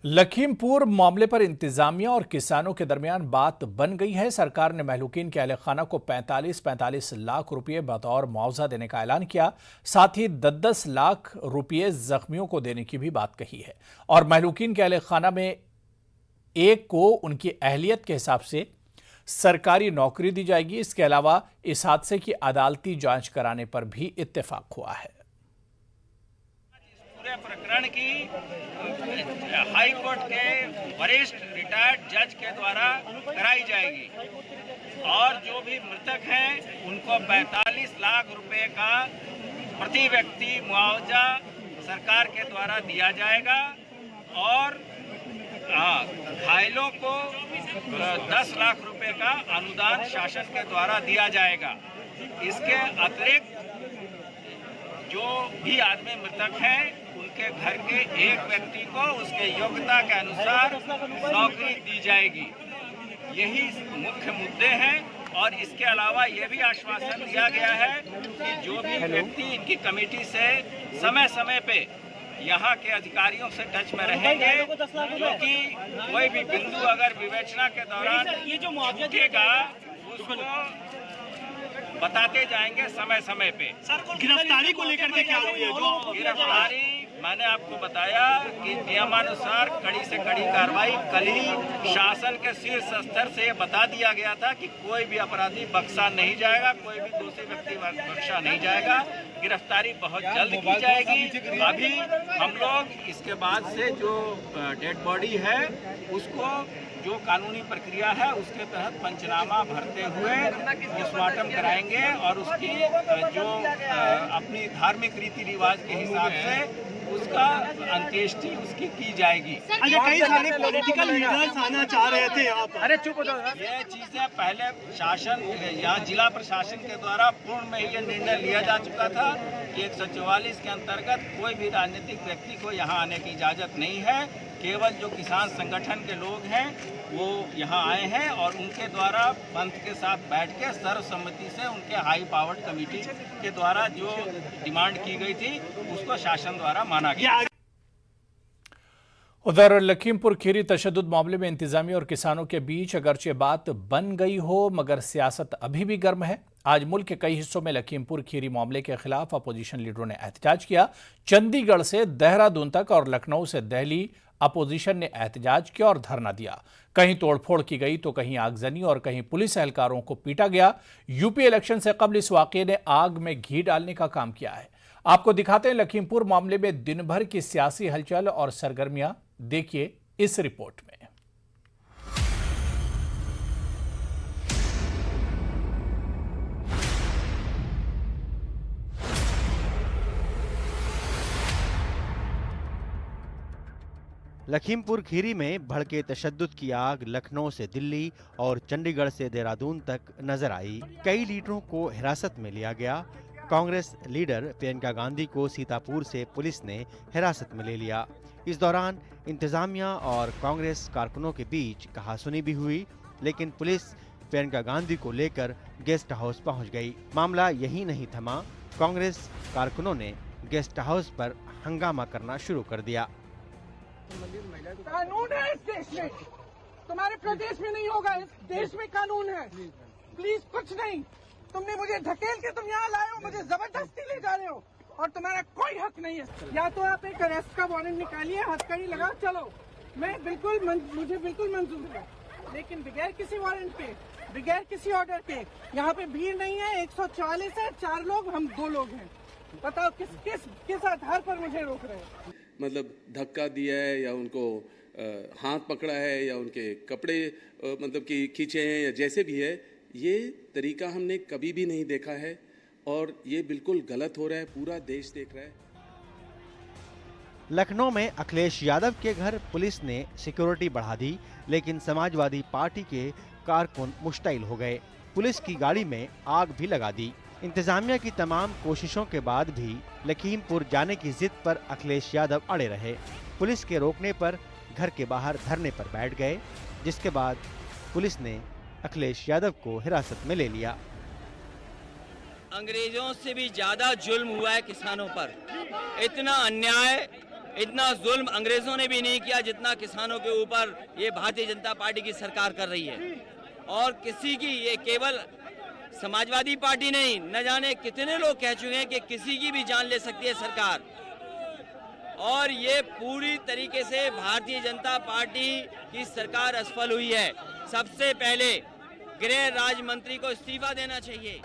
लखीमपुर मामले पर इंतजामिया और किसानों के दरमियान बात बन गई है। सरकार ने महलूकीन के अहलखाना को 45 लाख रुपए बतौर मुआवजा देने का ऐलान किया। साथ ही 10 लाख रुपए जख्मियों को देने की भी बात कही है और महलूकीन के अहलखाना में एक को उनकी अहलियत के हिसाब से सरकारी नौकरी दी जाएगी। इसके अलावा इस हादसे की अदालती जांच कराने पर भी इत्तेफाक हुआ है। पूरे प्रकरण की हाई कोर्ट के वरिष्ठ रिटायर्ड जज के द्वारा कराई जाएगी और जो भी मृतक हैं उनको 45 लाख रुपए का प्रति व्यक्ति मुआवजा सरकार के द्वारा दिया जाएगा और घायलों को 10 लाख रुपए का अनुदान शासन के द्वारा दिया जाएगा। इसके अतिरिक्त जो भी आदमी मृतक हैं उनके घर के एक व्यक्ति को उसके योग्यता के अनुसार नौकरी दी जाएगी। यही मुख्य मुद्दे हैं और इसके अलावा ये भी आश्वासन दिया गया है कि जो भी व्यक्ति इनकी कमेटी से समय समय पे यहाँ के अधिकारियों से टच में रहेंगे, क्योंकि कोई भी बिंदु अगर विवेचना के दौरान ये जो मुआवजा उसको बताते जाएंगे समय समय पे। गिरफ्तारी को लेकर के क्या हुई है? जो गिरफ्तारी मैंने आपको बताया कि नियमानुसार कड़ी से कड़ी कार्रवाई, कल ही शासन के शीर्ष स्तर से ये बता दिया गया था कि कोई भी अपराधी बख्शा नहीं जाएगा, कोई भी दोषी व्यक्ति बख्शा नहीं जाएगा। गिरफ्तारी बहुत जल्द की जाएगी। अभी हम लोग इसके बाद से जो डेड बॉडी है उसको जो कानूनी प्रक्रिया है उसके तहत पंचनामा भरते हुए पोस्टमार्टम कराएंगे और उसकी जो अपनी धार्मिक रीति रिवाज के हिसाब से उसका अंत्येष्टि उसकी की जाएगी। कई सारे पॉलिटिकल लीडर्स आना चाह रहे थे यहाँ पर। अरे चुप हो जाओ। ये चीजें पहले शासन या जिला प्रशासन के द्वारा पूर्व में ही ये निर्णय लिया जा चुका था कि 144 के अंतर्गत कोई भी राजनीतिक व्यक्ति को यहाँ आने की इजाजत नहीं है। केवल जो किसान संगठन के लोग हैं वो यहाँ आए हैं और उनके द्वारा पंथ के साथ बैठ के सर्वसम्मति से उनके हाई पावर्ड कमेटी के द्वारा जो डिमांड की गई थी उसको शासन द्वारा माना गया। उधर लखीमपुर खीरी तशद्दुद मामले में इंतजामिया और किसानों के बीच अगरचे बात बन गई हो मगर सियासत अभी भी गर्म है। आज मुल्क के कई हिस्सों में लखीमपुर खीरी मामले के खिलाफ अपोजिशन लीडरों ने एहतजाज किया। चंडीगढ़ से देहरादून तक और लखनऊ से दिल्ली अपोजिशन ने एहतजाज किया और धरना दिया। कहीं तोड़फोड़ की गई तो कहीं आगजनी और कहीं पुलिस एहलकारों को पीटा गया। यूपी इलेक्शन से कबल इस वाकये ने आग में घी डालने का काम किया है। आपको दिखाते हैं लखीमपुर मामले में दिन भर की सियासी हलचल और सरगर्मियां। देखिए इस रिपोर्ट में। लखीमपुर खीरी में भड़के तशद्दुद की आग लखनऊ से दिल्ली और चंडीगढ़ से देहरादून तक नजर आई। कई लीडरों को हिरासत में लिया गया। कांग्रेस लीडर प्रियंका गांधी को सीतापुर से पुलिस ने हिरासत में ले लिया। इस दौरान इंतजामिया और कांग्रेस कारकुनों के बीच कहासुनी भी हुई, लेकिन पुलिस प्रियंका गांधी को लेकर गेस्ट हाउस पहुंच गई। मामला यही नहीं थमा। कांग्रेस कारकुनों ने गेस्ट हाउस पर हंगामा करना शुरू कर दिया। कानून है इस देश में, तुम्हारे प्रदेश में नहीं होगा। इस देश में कानून है। प्लीज कुछ नहीं, तुमने मुझे ढकेल के तुम यहाँ लाए हो, मुझे जबरदस्ती ले जा रहे हो और तुम्हारा कोई हक नहीं है। या तो आप एक अरेस्ट का वारंट निकालिए, हथकड़ी लगाओ, चलो, मैं मुझे बिल्कुल मंजूर है, लेकिन बगैर किसी वारंट के, बगैर किसी ऑर्डर के। यहाँ पे भीड़ नहीं है, 144 है, 4 लोग, हम 2 लोग हैं। बताओ किस आधार पर मुझे रोक रहे हैं? मतलब धक्का दिया है या उनको हाथ पकड़ा है या उनके कपड़े मतलब कि खींचे हैं या जैसे भी है, ये तरीका हमने कभी भी नहीं देखा है और ये बिल्कुल गलत हो रहा है। पूरा देश देख रहा है। लखनऊ में अखिलेश यादव के घर पुलिस ने सिक्योरिटी बढ़ा दी, लेकिन समाजवादी पार्टी के कारकुन मुश्तइल हो गए। पुलिस की गाड़ी में आग भी लगा दी। इंतजामिया की तमाम कोशिशों के बाद भी लखीमपुर जाने की जिद पर अखिलेश यादव अड़े रहे। पुलिस के रोकने पर घर के बाहर धरने पर बैठ गए, जिसके बाद पुलिस ने अखिलेश यादव को हिरासत में ले लिया। अंग्रेजों से भी ज्यादा जुल्म हुआ है किसानों पर। इतना अन्याय इतना जुल्म अंग्रेजों ने भी नहीं किया जितना किसानों के ऊपर ये भारतीय जनता पार्टी की सरकार कर रही है। और किसी की, ये केवल समाजवादी पार्टी नहीं, न जाने कितने लोग कह चुके हैं कि किसी की भी जान ले सकती है सरकार। और ये पूरी तरीके से भारतीय जनता पार्टी की सरकार असफल हुई है। सबसे पहले गृह राज्य मंत्री को इस्तीफा देना चाहिए।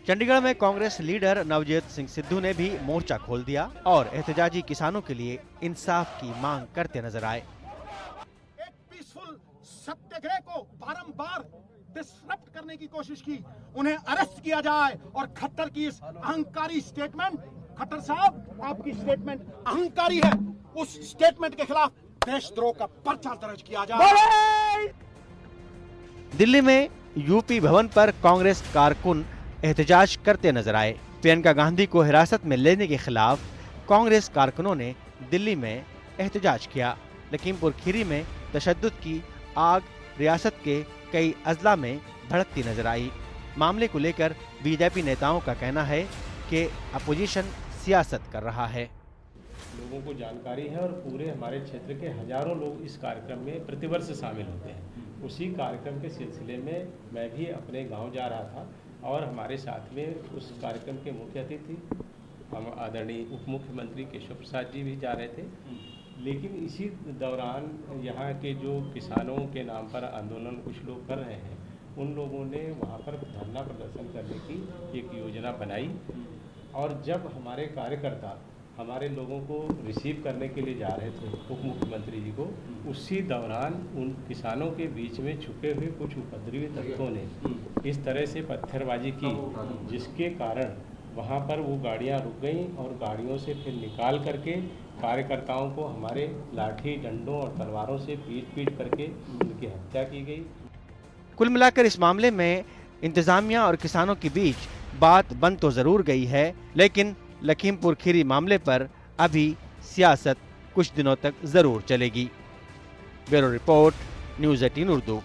चंडीगढ़ में कांग्रेस लीडर नवजोत सिंह सिद्धू ने भी मोर्चा खोल दिया और एहतजाजी किसानों के लिए इंसाफ की मांग करते नजर आए। एक पीसफुल सत्याग्रह को बारंबार डिसरप्ट करने की कोशिश की, उन्हें अरेस्ट किया जाए और खट्टर की इस अहंकारी स्टेटमेंट, खट्टर साहब आपकी स्टेटमेंट अहंकारी है, उस स्टेटमेंट के खिलाफ देशद्रोह का पर्चा दर्ज किया जाए। दिल्ली में यूपी भवन पर कांग्रेस कारकुन एहतजाज करते नजर आए। प्रियंका गांधी को हिरासत में लेने के खिलाफ कांग्रेस कारकुनों ने दिल्ली में एहतजाज किया। लखीमपुर खीरी में तशद्दुद की आग रियासत के कई अजला में भड़कती नजर आई। मामले को लेकर बीजेपी नेताओं का कहना है कि अपोजिशन सियासत कर रहा है। लोगों को जानकारी है और पूरे हमारे क्षेत्र के हजारों लोग इस कार्यक्रम में प्रतिवर्ष शामिल होते हैं। उसी कार्यक्रम के सिलसिले में मैं भी अपने गांव जा रहा था और हमारे साथ में उस कार्यक्रम के मुख्य अतिथि हम आदरणीय उप मुख्यमंत्री केशव प्रसाद जी भी जा रहे थे। लेकिन इसी दौरान यहाँ के जो किसानों के नाम पर आंदोलन कुछ लोग कर रहे हैं, उन लोगों ने वहाँ पर धरना प्रदर्शन करने की एक योजना बनाई। और जब हमारे कार्यकर्ता हमारे लोगों को रिसीव करने के लिए जा रहे थे उप मुख्यमंत्री जी को, उसी दौरान उन किसानों के बीच में छुपे हुए कुछ उपद्रवी तत्वों ने इस तरह से पत्थरबाजी की, जिसके कारण वहाँ पर वो गाड़ियाँ रुक गईं और गाड़ियों से फिर निकाल करके कार्यकर्ताओं को हमारे लाठी डंडों और तलवारों से पीट करके उनकी हत्या की गई। कुल मिलाकर इस मामले में इंतजामिया और किसानों के बीच बात बन तो जरूर गई है, लेकिन लखीमपुर खीरी मामले पर अभी सियासत कुछ दिनों तक जरूर चलेगी। Bureau report, news 18 Urdu.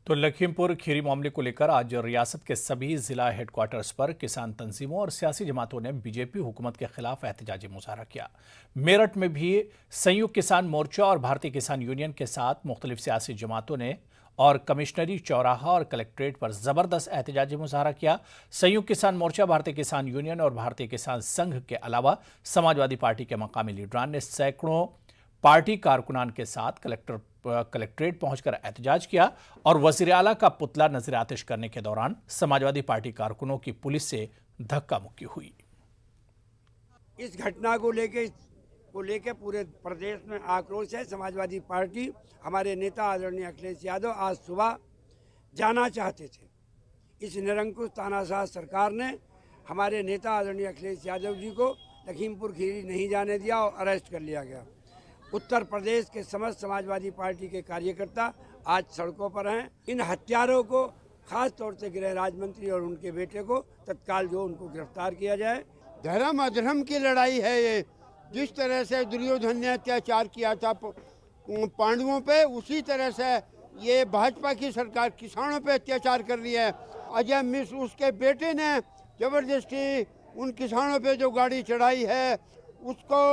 तो लखीमपुर खीरी मामले को लेकर आज रियासत के सभी जिला हेडक्वार्टर्स पर किसान तंजीमों और सियासी जमातों ने बीजेपी हुकूमत के खिलाफ एहतजाजी मुजाहरा किया। मेरठ में भी संयुक्त किसान मोर्चा और भारतीय किसान यूनियन के साथ मुख्तलिफ सियासी जमातों ने और कमिश्नरी चौराहा और कलेक्ट्रेट पर जबरदस्त एहतजाजी मुजाहरा किया। संयुक्त किसान मोर्चा, भारतीय किसान यूनियन और भारतीय किसान संघ के अलावा समाजवादी पार्टी के मकामी लीडरान ने सैकड़ों पार्टी कारकुनान के साथ कलेक्ट्रेट पहुंचकर एहतजाज किया और वजीर आला का पुतला नजर आतिश करने के दौरान समाजवादी पार्टी कारकुनों की पुलिस से धक्का मुक्की हुई। इस घटना को लेकर पूरे प्रदेश में आक्रोश है। समाजवादी पार्टी, हमारे नेता आदरणीय अखिलेश यादव आज सुबह जाना चाहते थे। इस निरंकुश तानाशाह सरकार ने हमारे नेता आदरणीय अखिलेश यादव जी को लखीमपुर खीरी नहीं जाने दिया और अरेस्ट कर लिया गया। उत्तर प्रदेश के समस्त समाजवादी पार्टी के कार्यकर्ता आज सड़कों पर हैं। इन हत्यारों को, खास तौर से गृह राज्य मंत्री और उनके बेटे को तत्काल जो उनको गिरफ्तार किया जाए। धर्म अधर्म की लड़ाई है ये। जिस तरह से दुर्योधन ने अत्याचार किया था पांडवों पे, उसी तरह से ये भाजपा की सरकार किसानों पे अत्याचार कर रही है। अजय मिश्र उसके बेटे ने जबरदस्ती उन किसानों पे जो गाड़ी चढ़ाई है उसको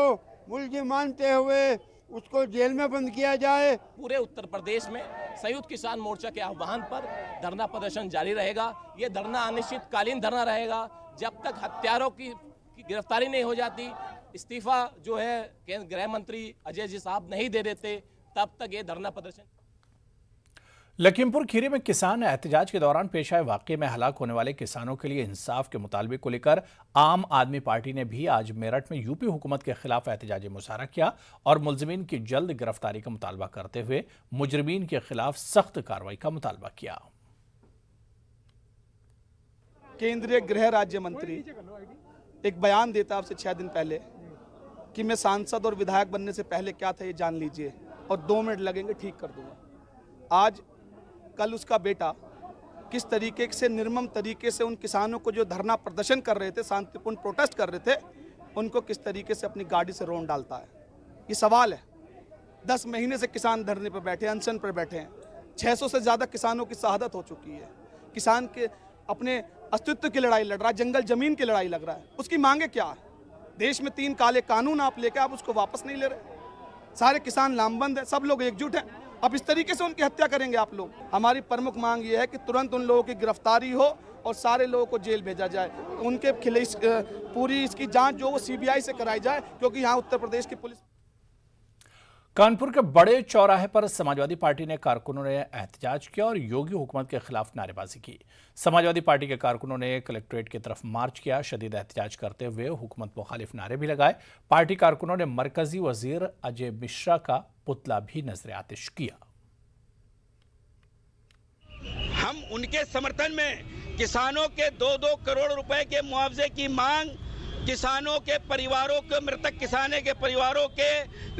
मुलजिम मानते हुए उसको जेल में बंद किया जाए। पूरे उत्तर प्रदेश में संयुक्त किसान मोर्चा के आह्वान पर धरना प्रदर्शन जारी रहेगा। ये धरना अनिश्चितकालीन धरना रहेगा जब तक हत्यारों की गिरफ्तारी नहीं हो जाती, इस्तीफा जो है गृह मंत्री अजय जी साहब नहीं दे देते, तब तक ये धरना प्रदर्शन। लखीमपुर खीरी में किसान एहतजाज के दौरान पेश आए वाकये में हलाक होने वाले किसानों के लिए इंसाफ के मुतालबे को लेकर आम आदमी पार्टी ने भी आज मेरठ में यूपी हुकूमत के खिलाफ एहतजाजी मुजाहरा किया और मुलजिमीन की जल्द गिरफ्तारी का मुतालबा करते हुए मुजरिमीन के खिलाफ सख्त कार्रवाई का मुतालबा किया। केंद्रीय गृह राज्य मंत्री एक बयान देता आपसे 6 दिन पहले कि मैं सांसद और विधायक बनने से पहले क्या था ये जान लीजिए और 2 मिनट लगेंगे ठीक कर दूंगा। आज कल उसका बेटा किस तरीके से निर्मम तरीके से उन किसानों को जो धरना प्रदर्शन कर रहे थे, शांतिपूर्ण प्रोटेस्ट कर रहे थे, उनको किस तरीके से अपनी गाड़ी से रोन डालता है। ये सवाल है। 10 महीने से किसान धरने पर बैठे, अनशन पर बैठे हैं। 600 से ज़्यादा किसानों की शहादत हो चुकी है। किसान के अपने अस्तित्व की लड़ाई लड़ रहा है, जंगल जमीन की लड़ाई लग रहा है। उसकी मांगे क्या है? देश में 3 काले कानून आप लेके आप उसको वापस नहीं ले रहे। सारे किसान लामबंद है, सब लोग एकजुट हैं। अब इस तरीके से उनकी हत्या करेंगे आप लोग। हमारी प्रमुख मांग ये है कि तुरंत उन लोगों की गिरफ्तारी हो और सारे लोगों को जेल भेजा जाए। उनके खिलाफ पूरी इसकी जांच जो वो सीबीआई से कराई जाए, क्योंकि यहाँ उत्तर प्रदेश की पुलिस। कानपुर के बड़े चौराहे पर समाजवादी पार्टी ने कारकुनों ने एहतजाज किया और योगी हुकूमत के खिलाफ नारेबाजी की। समाजवादी पार्टी के कारकुनों ने कलेक्ट्रेट की तरफ मार्च किया, शदीद एहतजाज करते हुए हुकूमत मुखालिफ नारे भी लगाए। पार्टी कारकुनों ने मरकजी वजीर अजय मिश्रा का पुतला भी नजर आतिश किया। हम उनके समर्थन में किसानों के 2-2 करोड़ रुपए के मुआवजे की मांग, किसानों के परिवारों को, मृतक किसानों के परिवारों के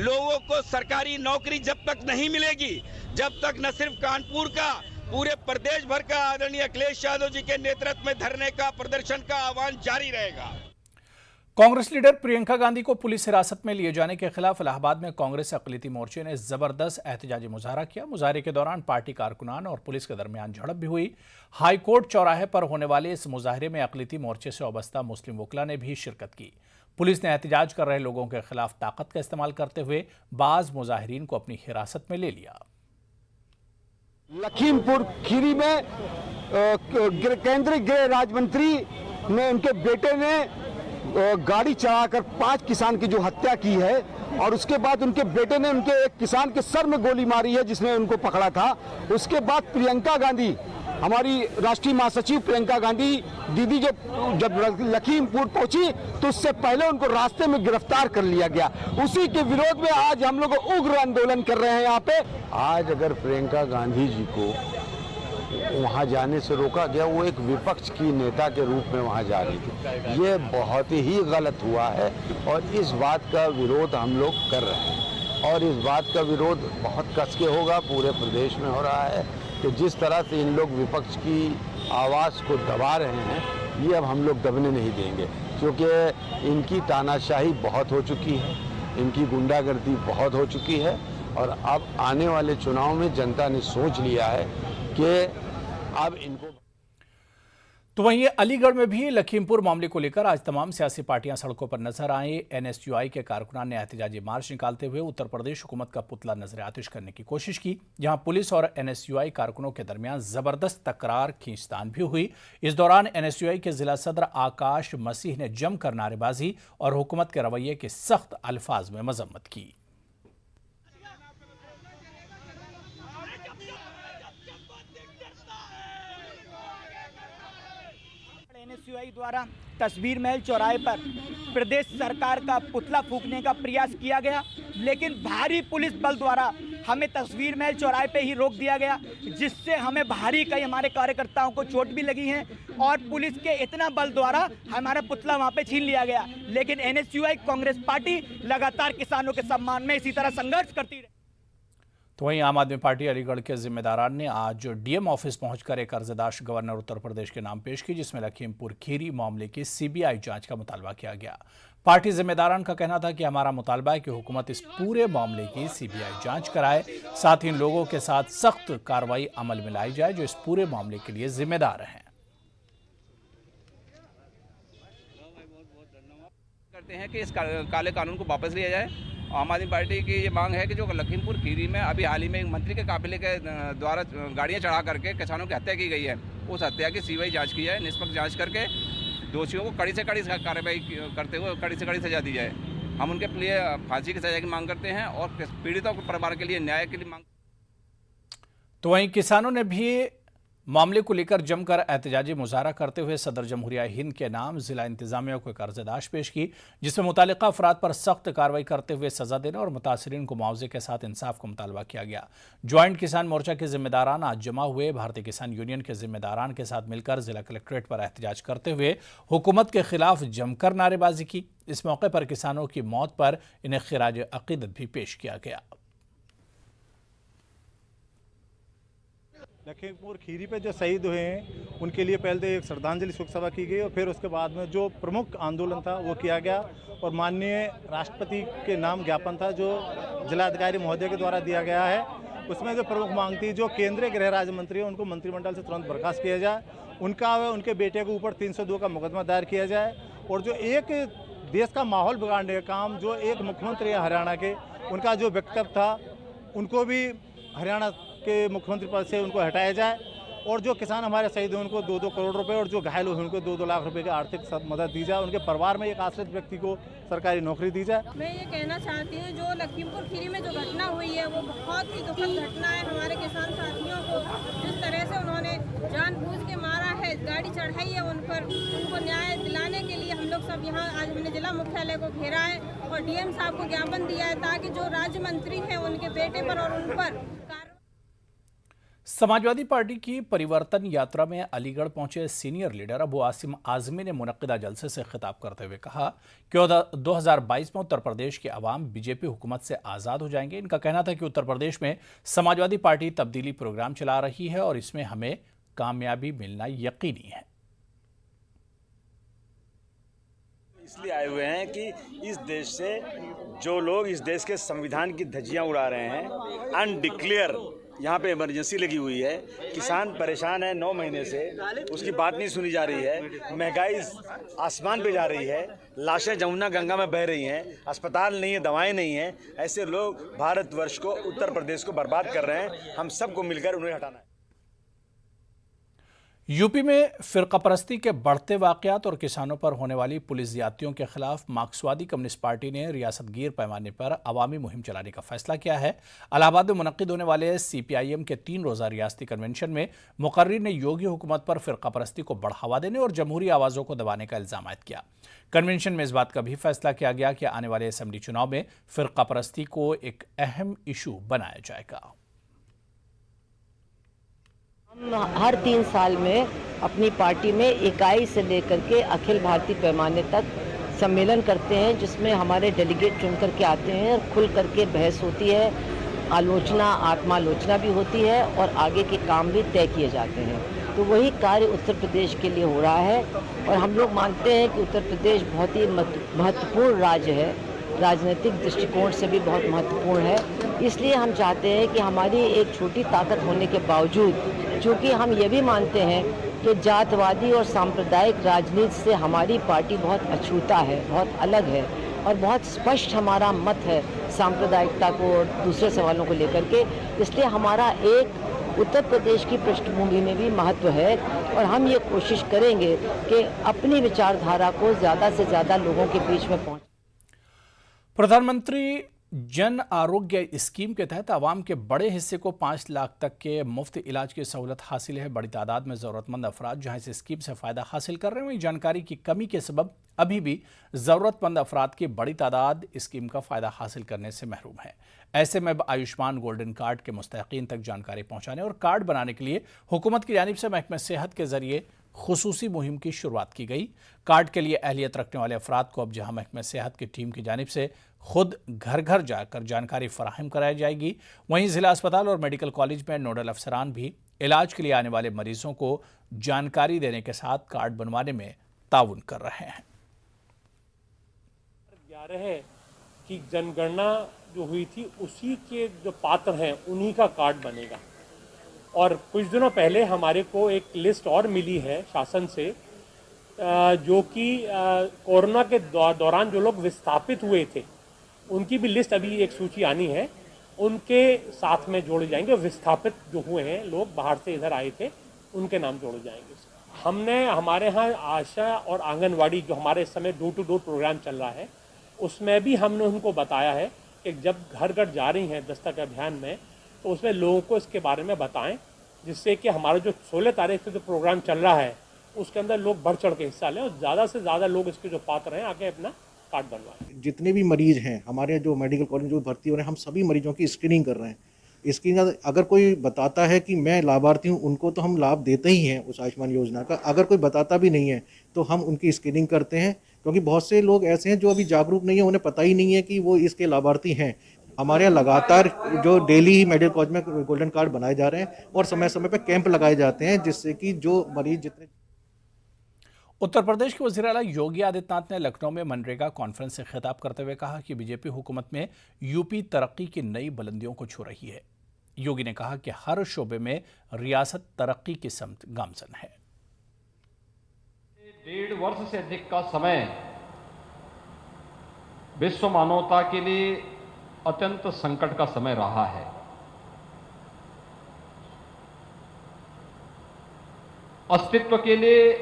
लोगों को सरकारी नौकरी जब तक नहीं मिलेगी, जब तक न सिर्फ कानपुर का, पूरे प्रदेश भर का आदरणीय अखिलेश यादव जी के नेतृत्व में धरने का, प्रदर्शन का आह्वान जारी रहेगा। कांग्रेस लीडर प्रियंका गांधी को पुलिस हिरासत में लिए जाने के खिलाफ इलाहाबाद में कांग्रेस अक़लियती मोर्चे ने जबरदस्त एहतजाजी मुजाहरा किया। मुजाहरे के दौरान पार्टी कारकुनान और पुलिस के दरमियान झड़प भी हुई। हाईकोर्ट चौराहे पर होने वाले इस मुजाहरे में अक़लियती मोर्चे से वाबस्ता मुस्लिम वकला ने भी शिरकत की। पुलिस ने एहतजाज कर रहे लोगों के खिलाफ ताकत का इस्तेमाल करते हुए बाज मुजाहिरीन को अपनी हिरासत में ले लिया। लखीमपुर खीरी में केंद्रीय गृह राज्य मंत्री ने, उनके बेटे ने गाड़ी चढ़ाकर 5 किसान की जो हत्या की है और उसके बाद उनके बेटे ने उनके एक किसान के सर में गोली मारी है जिसने उनको पकड़ा था। उसके बाद प्रियंका गांधी, हमारी राष्ट्रीय महासचिव प्रियंका गांधी दीदी जब लखीमपुर पहुंची तो उससे पहले उनको रास्ते में गिरफ्तार कर लिया गया। उसी के विरोध में आज हम लोग उग्र आंदोलन कर रहे हैं यहाँ पे। आज अगर प्रियंका गांधी जी को वहाँ जाने से रोका गया, वो एक विपक्ष की नेता के रूप में वहाँ जा रही थी, ये बहुत ही गलत हुआ है और इस बात का विरोध हम लोग कर रहे हैं। और इस बात का विरोध बहुत कस के होगा, पूरे प्रदेश में हो रहा है कि जिस तरह से इन लोग विपक्ष की आवाज़ को दबा रहे हैं, ये अब हम लोग दबने नहीं देंगे, क्योंकि इनकी तानाशाही बहुत हो चुकी है, इनकी गुंडागर्दी बहुत हो चुकी है और अब आने वाले चुनाव में जनता ने सोच लिया है कि अब इनको। तो वहीं अलीगढ़ में भी लखीमपुर मामले को लेकर आज तमाम सियासी पार्टियां सड़कों पर नजर आई। एनएसयूआई के कारकुनान ने एहतजाजी मार्च निकालते हुए उत्तर प्रदेश हुकूमत का पुतला नजर आतिश करने की कोशिश की, जहां पुलिस और एनएसयूआई कारकुनों के दरमियान जबरदस्त तकरार खींचतान भी हुई। इस दौरान एनएसयूआई के जिला सदर आकाश मसीह ने जमकर नारेबाजी और हुकूमत के रवैये के सख्त अल्फाज में मजम्मत की। एनएसयूआई द्वारा तस्वीर महल चौराहे पर प्रदेश सरकार का पुतला फूंकने का प्रयास किया गया, लेकिन भारी पुलिस बल द्वारा हमें तस्वीर महल चौराहे पे ही रोक दिया गया, जिससे हमें भारी कई हमारे कार्यकर्ताओं को चोट भी लगी है और पुलिस के इतना बल द्वारा हमारा पुतला वहां पे छीन लिया गया। लेकिन एनएसयूआई कांग्रेस पार्टी लगातार किसानों के सम्मान में इसी तरह संघर्ष करती रही। तो वहीं आम आदमी पार्टी अलीगढ़ के जिम्मेदारान ने आज डीएम ऑफिस पहुंचकर एक अर्जदाश्त गवर्नर उत्तर प्रदेश के नाम पेश की, जिसमें लखीमपुर खीरी मामले की सीबीआई जांच का मुतालबा किया गया। पार्टी जिम्मेदारान का कहना था कि हमारा मुतालबा है कि हुकूमत इस पूरे मामले की सीबीआई जांच कराए, साथ ही इन लोगों के साथ सख्त कार्रवाई अमल में लाई जाए जो इस पूरे मामले के लिए जिम्मेदार हैं। करते हैं कि इस काले कानून को वापस लिया जाए। आम आदमी पार्टी की ये मांग है कि जो लखीमपुर खीरी में अभी हाल ही में एक मंत्री के काफिले के द्वारा गाड़ियां चढ़ा करके किसानों की हत्या की गई है, उस हत्या की सीबीआई जांच की जाए, निष्पक्ष जांच करके दोषियों को कड़ी से कड़ी कार्रवाई करते हुए कड़ी से कड़ी सजा दी जाए। हम उनके लिए फांसी की सजा की मांग करते हैं और पीड़ितों के परिवार के लिए न्याय के लिए मांग। तो वहीं किसानों ने भी मामले को लेकर जमकर एहतजाजी मुजाहरा करते हुए सदर जमहूरिया हिंद के नाम जिला इंतजामिया को एक अर्जदाश्त पेश की, जिसमें मुतालिका अफराद पर सख्त कार्रवाई करते हुए सजा देने और मुतासरीन को मुआवजे के साथ इंसाफ का मुतालबा किया गया। ज्वाइंट किसान मोर्चा के जिम्मेदारान आज जमा हुए भारतीय किसान यूनियन के जिम्मेदारान के साथ मिलकर जिला कलेक्ट्रेट पर एहतजाज करते हुए हुकूमत के खिलाफ जमकर नारेबाजी की। इस मौके पर किसानों की मौत पर इन्हें खिराज अकीदत भी पेश किया गया। लखीमपुर खीरी पे जो शहीद हुए हैं उनके लिए पहले तो एक श्रद्धांजलि शोक सभा की गई और फिर उसके बाद में जो प्रमुख आंदोलन था वो किया गया और माननीय राष्ट्रपति के नाम ज्ञापन था जो जिलाधिकारी महोदय के द्वारा दिया गया है। उसमें जो प्रमुख मांग थी जो केंद्रीय गृह राज्य मंत्री है उनको मंत्रिमंडल से तुरंत बर्खास्त किया जाए, उनका व उनके बेटे के ऊपर 302 का मुकदमा दायर किया जाए और जो एक देश का माहौल बिगाड़ने का काम जो एक मुख्यमंत्री है हरियाणा के, उनका जो वक्तव्य था, उनको भी हरियाणा के मुख्यमंत्री पद से उनको हटाया जाए और जो किसान हमारे शहीद हैं उनको 2-2 करोड़ रुपए और जो घायल हुए उनको 2-2 लाख रुपए की आर्थिक मदद दी जाए। उनके परिवार में एक आश्रित व्यक्ति को सरकारी नौकरी दी जाए। मैं ये कहना चाहती हूँ, जो लखीमपुर खीरी में जो घटना हुई है वो बहुत ही दुखद घटना है। हमारे किसान साथियों को जिस तरह से उन्होंने जानबूझ के मारा है, गाड़ी चढ़ाई है उन पर, उनको न्याय दिलाने के लिए हम लोग सब यहाँ आज हमने जिला मुख्यालय को घेरा है और डीएम साहब को ज्ञापन दिया है ताकि जो राज्य मंत्री हैं उनके बेटे पर और उन पर। समाजवादी पार्टी की परिवर्तन यात्रा में अलीगढ़ पहुंचे सीनियर लीडर अबू आसिम आजमी ने मुनक्किदा जलसे से खिताब करते हुए कहा कि 2022 में उत्तर प्रदेश के अवाम बीजेपी हुकूमत से आज़ाद हो जाएंगे। इनका कहना था कि उत्तर प्रदेश में समाजवादी पार्टी तब्दीली प्रोग्राम चला रही है और इसमें हमें कामयाबी मिलना यकीनी है। इसलिए आए हुए हैं कि इस देश से जो लोग इस देश के संविधान की धज्जियां उड़ा रहे हैं, अनडिक्लेयर यहाँ पे इमरजेंसी लगी हुई है, किसान परेशान है 9 महीने से, उसकी बात नहीं सुनी जा रही है, महंगाई आसमान पे जा रही है, लाशें जमुना गंगा में बह रही हैं, अस्पताल नहीं है, दवाएं नहीं हैं, ऐसे लोग भारतवर्ष को, उत्तर प्रदेश को बर्बाद कर रहे हैं। हम सबको मिलकर उन्हें हटाना है। यूपी में फिरकापरस्ती के बढ़ते वाकयात और किसानों पर होने वाली पुलिस ज्यादतियों के खिलाफ मार्क्सवादी कम्युनिस्ट पार्टी ने रियासतगीर पैमाने पर अवामी मुहिम चलाने का फैसला किया है। इलाहाबाद में मुनक्किद होने वाले CPIM के 3 रोज़ा रियासती कन्वेंशन में मुकर्रिर ने योगी हुकूमत पर फिरकापरस्ती को बढ़ावा देने और जमहूरी आवाज़ों को दबाने का इल्ज़ाम आयद किया। कन्वेंशन में इस बात का भी फैसला किया गया कि आने वाले असेंबली चुनाव में फिरकापरस्ती को एक अहम इशू बनाया जाएगा। हम हर 3 साल में अपनी पार्टी में इकाई से लेकर के अखिल भारतीय पैमाने तक सम्मेलन करते हैं, जिसमें हमारे डेलीगेट चुन करके आते हैं और खुल करके बहस होती है, आलोचना आत्मालोचना भी होती है और आगे के काम भी तय किए जाते हैं। तो वही कार्य उत्तर प्रदेश के लिए हो रहा है और हम लोग मानते हैं कि उत्तर प्रदेश बहुत ही महत्वपूर्ण राज्य है, राजनीतिक दृष्टिकोण से भी बहुत महत्वपूर्ण है। इसलिए हम चाहते हैं कि हमारी एक छोटी ताकत होने के बावजूद, चूँकि हम ये भी मानते हैं कि जातवादी और सांप्रदायिक राजनीति से हमारी पार्टी बहुत अछूता है, बहुत अलग है और बहुत स्पष्ट हमारा मत है सांप्रदायिकता को और दूसरे सवालों को लेकर के। इसलिए हमारा एक उत्तर प्रदेश की पृष्ठभूमि में भी महत्व है और हम ये कोशिश करेंगे कि अपनी विचारधारा को ज़्यादा से ज़्यादा लोगों के बीच में पहुँच। प्रधानमंत्री जन आरोग्य स्कीम के तहत आवाम के बड़े हिस्से को 5 लाख तक के मुफ्त इलाज की सहूलत हासिल है। बड़ी तादाद में ज़रूरतमंद अफराद जहां इस स्कीम से फ़ायदा हासिल कर रहे हैं, वहीं जानकारी की कमी के सबब अभी भी ज़रूरतमंद अफराद की बड़ी तादाद स्कीम का फ़ायदा हासिल करने से महरूम है। ऐसे में अब आयुष्मान गोल्डन कार्ड के मुस्तहिकीन तक जानकारी पहुँचाने और कार्ड बनाने के लिए हुकूमत की जानिब से महकमा सेहत के ज़रिए खुसूसी मुहिम की शुरुआत की गई। कार्ड के लिए अहलियत रखने वाले अफराद को अब जहां महकमा सेहत की टीम की जानिब से खुद घर घर जाकर जानकारी फराहम कराई जाएगी, वहीं ज़िला अस्पताल और मेडिकल कॉलेज में नोडल अफसरान भी इलाज के लिए आने वाले मरीजों को जानकारी देने के साथ कार्ड बनवाने में ताउन कर रहे हैं। 11 की जनगणना जो हुई थी उसी के जो पात्र हैं उन्हीं का कार्ड बनेगा। और कुछ दिनों पहले हमारे को एक लिस्ट और मिली है शासन से, जो कि कोरोना के दौरान जो लोग विस्थापित हुए थे उनकी भी लिस्ट अभी एक सूची आनी है, उनके साथ में जोड़े जाएंगे। विस्थापित जो हुए हैं लोग बाहर से इधर आए थे उनके नाम जोड़े जाएंगे। हमने हमारे यहाँ आशा और आंगनवाड़ी जो हमारे इस समय डोर टू डोर प्रोग्राम चल रहा है उसमें भी हमने उनको बताया है कि जब घर घर जा रही हैं दस्तक अभियान में तो उसमें लोगों को इसके बारे में बताएं, जिससे कि हमारा जो 16 तारीख से जो प्रोग्राम चल रहा है उसके अंदर लोग बढ़ चढ़ के हिस्सा लें और ज़्यादा से ज़्यादा लोग इसके जो पात्र हैं आके अपना कार्ड बनवाएं। जितने भी मरीज हैं हमारे जो मेडिकल कॉलेज जो भर्ती हो रहे हैं, हम सभी मरीजों की स्क्रीनिंग कर रहे हैं। स्क्रीनिंग अगर कोई बताता है कि मैं लाभार्थी हूँ, उनको तो हम लाभ देते ही हैं उस आयुष्मान योजना का। अगर कोई बताता भी नहीं है तो हम उनकी स्क्रीनिंग करते हैं, क्योंकि बहुत से लोग ऐसे हैं जो अभी जागरूक नहीं है, उन्हें पता ही नहीं है कि वो इसके लाभार्थी हैं। हमारे यहाँ लगातार जो डेली मेडिकल कॉलेज में गोल्डन कार्ड बनाए जा रहे हैं और समय समय पर कैंप लगाए जाते हैं, जिससे कि जो मरीज जितने। उत्तर प्रदेश के वज़ीर आला योगी आदित्यनाथ ने लखनऊ में मनरेगा कॉन्फ्रेंस से खिताब करते हुए कहा कि बीजेपी हुकूमत में यूपी तरक्की की नई बुलंदियों को छू रही है। योगी ने कहा कि हर शोबे में रियासत तरक्की की समत गामजन है। 1.5 वर्ष से अधिक का समय विश्व मानवता के लिए अत्यंत संकट का समय रहा है। अस्तित्व के लिए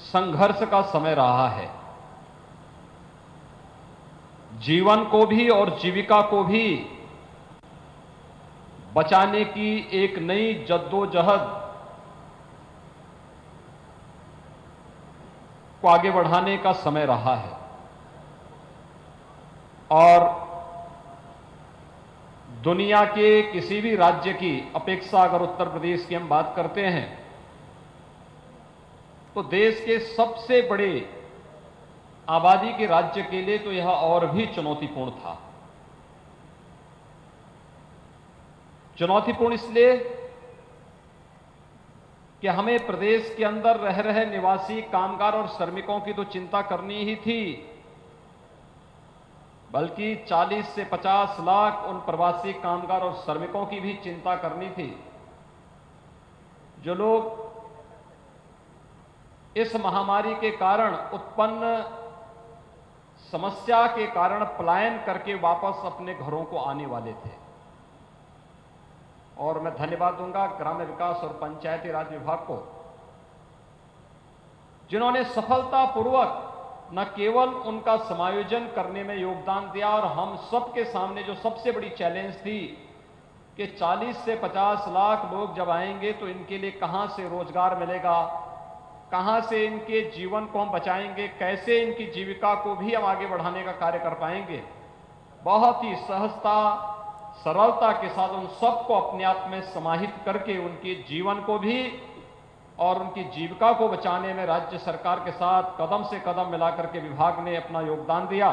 संघर्ष का समय रहा है। जीवन को भी और जीविका को भी बचाने की एक नई जद्दोजहद को आगे बढ़ाने का समय रहा है। और दुनिया के किसी भी राज्य की अपेक्षा अगर उत्तर प्रदेश की हम बात करते हैं तो देश के सबसे बड़े आबादी के राज्य के लिए तो यह और भी चुनौतीपूर्ण था। चुनौतीपूर्ण इसलिए कि हमें प्रदेश के अंदर रह रहे निवासी कामगार और श्रमिकों की तो चिंता करनी ही थी, बल्कि 40 से 50 लाख उन प्रवासी कामगार और श्रमिकों की भी चिंता करनी थी, जो लोग इस महामारी के कारण उत्पन्न समस्या के कारण पलायन करके वापस अपने घरों को आने वाले थे। और मैं धन्यवाद दूंगा ग्राम्य विकास और पंचायती राज विभाग को, जिन्होंने सफलतापूर्वक न केवल उनका समायोजन करने में योगदान दिया, और हम सबके सामने जो सबसे बड़ी चैलेंज थी कि 40 से 50 लाख लोग जब आएंगे तो इनके लिए कहां से रोजगार मिलेगा, कहां से इनके जीवन को हम बचाएंगे, कैसे इनकी जीविका को भी हम आगे बढ़ाने का कार्य कर पाएंगे। बहुत ही सहजता सरलता के साथ उन सबको अपने आप में समाहित करके उनके जीवन को भी और उनकी जीविका को बचाने में राज्य सरकार के साथ कदम से कदम मिलाकर के विभाग ने अपना योगदान दिया।